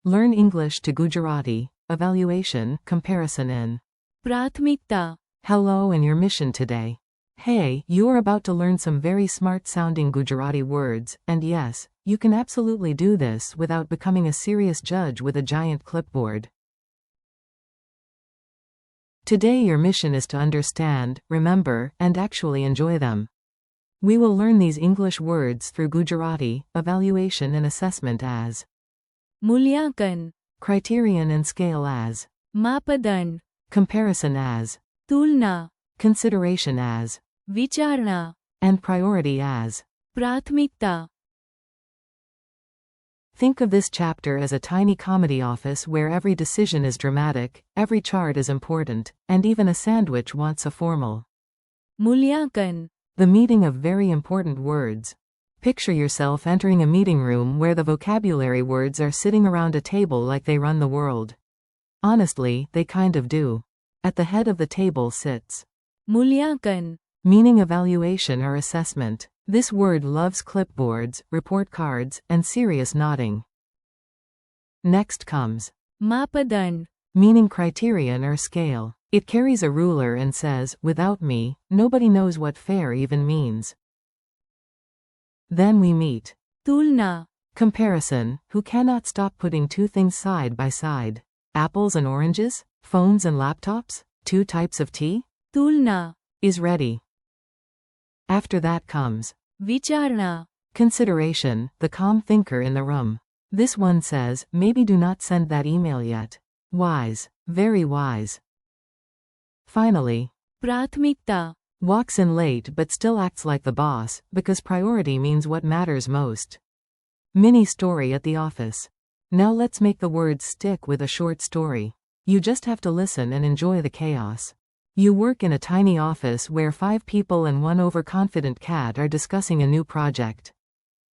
Learn English to Gujarati. Evaluation, comparison in. प्राथमिकता. Hello and your mission today. Hey, you are about to learn some very smart-sounding Gujarati words, and yes, you can absolutely do this without becoming a serious judge with a giant clipboard. Today your mission is to understand, remember, and actually enjoy them. We will learn these English words through Gujarati, evaluation and assessment as. मूल्यांकन. Criterion and scale as. मापदंड. Comparison as. तुलना. Consideration as. विचारणा. And priority as. प्राथमिकता. Think of this chapter as a tiny comedy office where every decision is dramatic, every chart is important, and even a sandwich wants a formal. मूल्यांकन. The meeting of very important words. Picture yourself entering a meeting room where the vocabulary words are sitting around a table like they run the world. Honestly, they kind of do. At the head of the table sits. मूल्यांकन. Meaning evaluation or assessment. This word loves clipboards, report cards, and serious nodding. Next comes. मापदंड. Meaning criterion or scale. It carries a ruler and says, without me, nobody knows what fair even means. Then we meet. तुलना. Comparison, who cannot stop putting two things side by side. Apples and oranges? Phones and laptops? Two types of tea? तुलना. Is ready. After that comes. विचारणा. Consideration, the calm thinker in the room. This one says, maybe do not send that email yet. Wise. Very wise. Finally. प्राथमिकता. Walks in late but still acts like the boss, because priority means what matters most. Mini story at the office. Now let's make the words stick with a short story. You just have to listen and enjoy the chaos. You work in a tiny office where 5 people and one overconfident cat are discussing a new project.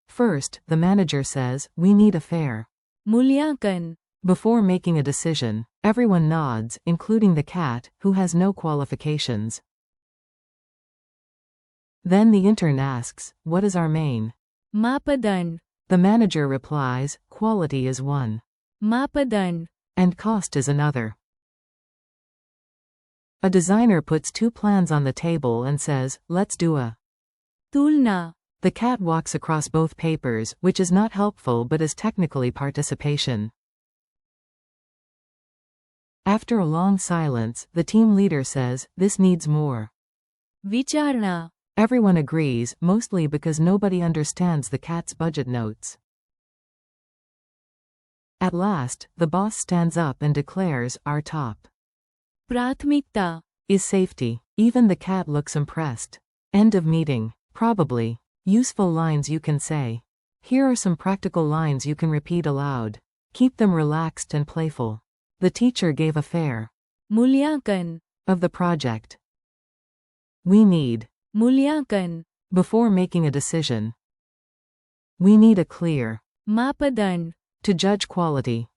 First, the manager says, we need a fair. मूल्यांकन. Before making a decision, everyone nods, including the cat, who has no qualifications. Then the intern asks, what is our main? मापदंड. The manager replies, quality is one. मापदंड. And cost is another. A designer puts 2 plans on the table and says, let's do a. तुलना. The cat walks across both papers, which is not helpful but is technically participation. After a long silence, the team leader says, this needs more. विचारणा. Everyone agrees, mostly because nobody understands the cat's budget notes. At last, the boss stands up and declares, our top. प्राथमिकता. Is safety. Even the cat looks impressed. End of meeting. Probably. Useful lines you can say. Here are some practical lines you can repeat aloud. Keep them relaxed and playful. The teacher gave a fair. मूल्यांकन. Of the project. We need. मूल्यांकन. Before making a decision. We need a clear. मापदंड. To judge quality.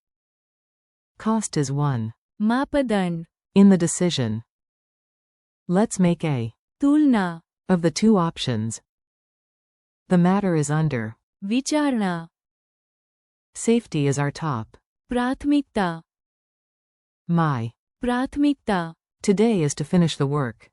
Cost is one. मापदंड. In the decision. Let's make a. तुलना. Of the 2 options. The matter is under. विचारणा. Safety is our top. प्राथमिकता. My. प्राथमिकता. Today is to finish the work.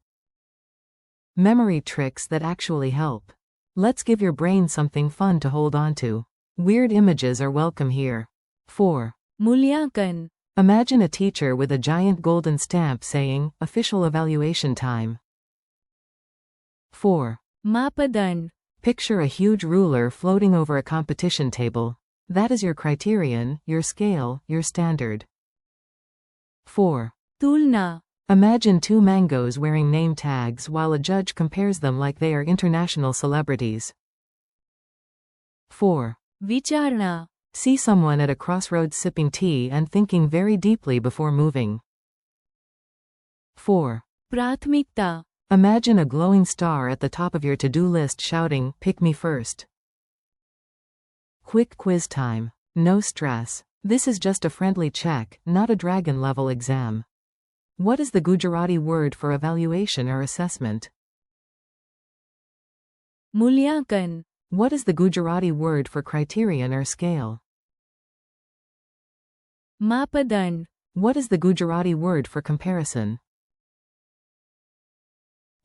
Memory tricks that actually help. Let's give your brain something fun to hold on to. Weird images are welcome here. 4. मूल्यांकन. Imagine a teacher with a giant golden stamp saying, official evaluation time. 4. मापदंड. Picture a huge ruler floating over a competition table. That is your criterion, your scale, your standard. 4. तुलना. Imagine 2 mangoes wearing name tags while a judge compares them like they are international celebrities. 4. विचारणा. See someone at a crossroads sipping tea and thinking very deeply before moving. 4. प्राथमिकता. Imagine a glowing star at the top of your to-do list shouting, pick me first. Quick quiz time. No stress. This is just a friendly check, not a dragon-level exam. What is the Gujarati word for evaluation or assessment? मूल्यांकन. What is the Gujarati word for criterion or scale? માપદંડ. What is the Gujarati word for comparison?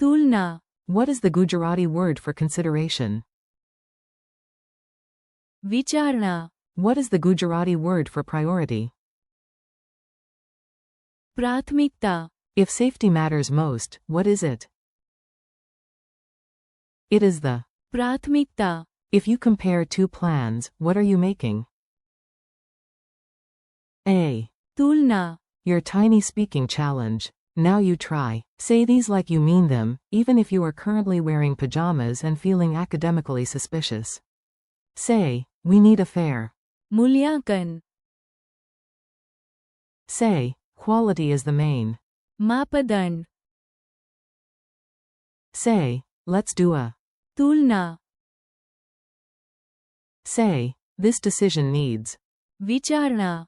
તુલના. What is the Gujarati word for consideration? વિચારણા. What is the Gujarati word for priority? પ્રાથમિકતા. If safety matters most, what is it? It is the. પ્રાથમિકતા. If you compare two plans, what are you making? A. તુલના. Your tiny speaking challenge. Now you try. Say these like you mean them, even if you are currently wearing pajamas and feeling academically suspicious. Say, we need a fair. મૂલ્યાંકન. Say, quality is the main. માપદંડ. Say, let's do a. તુલના. Say, this decision needs. વિચારણા.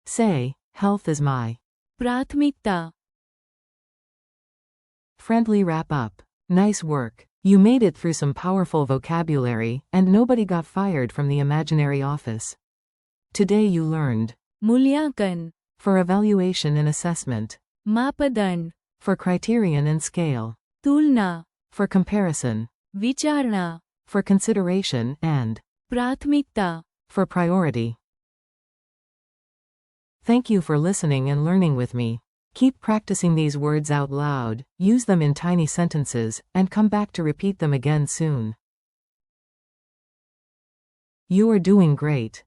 Say, health is my. પ્રાથમિકતા. Friendly wrap up. Nice work. You made it through some powerful vocabulary, and nobody got fired from the imaginary office. Today you learned. મૂલ્યાંકન. For evaluation and assessment. માપદંડ. For criterion and scale. તુલના. For comparison. વિચારણા. For consideration, and. પ્રાથમિકતા. For priority. Thank you for listening and learning with me. Keep practicing these words out loud, use them in tiny sentences, and come back to repeat them again soon. You are doing great.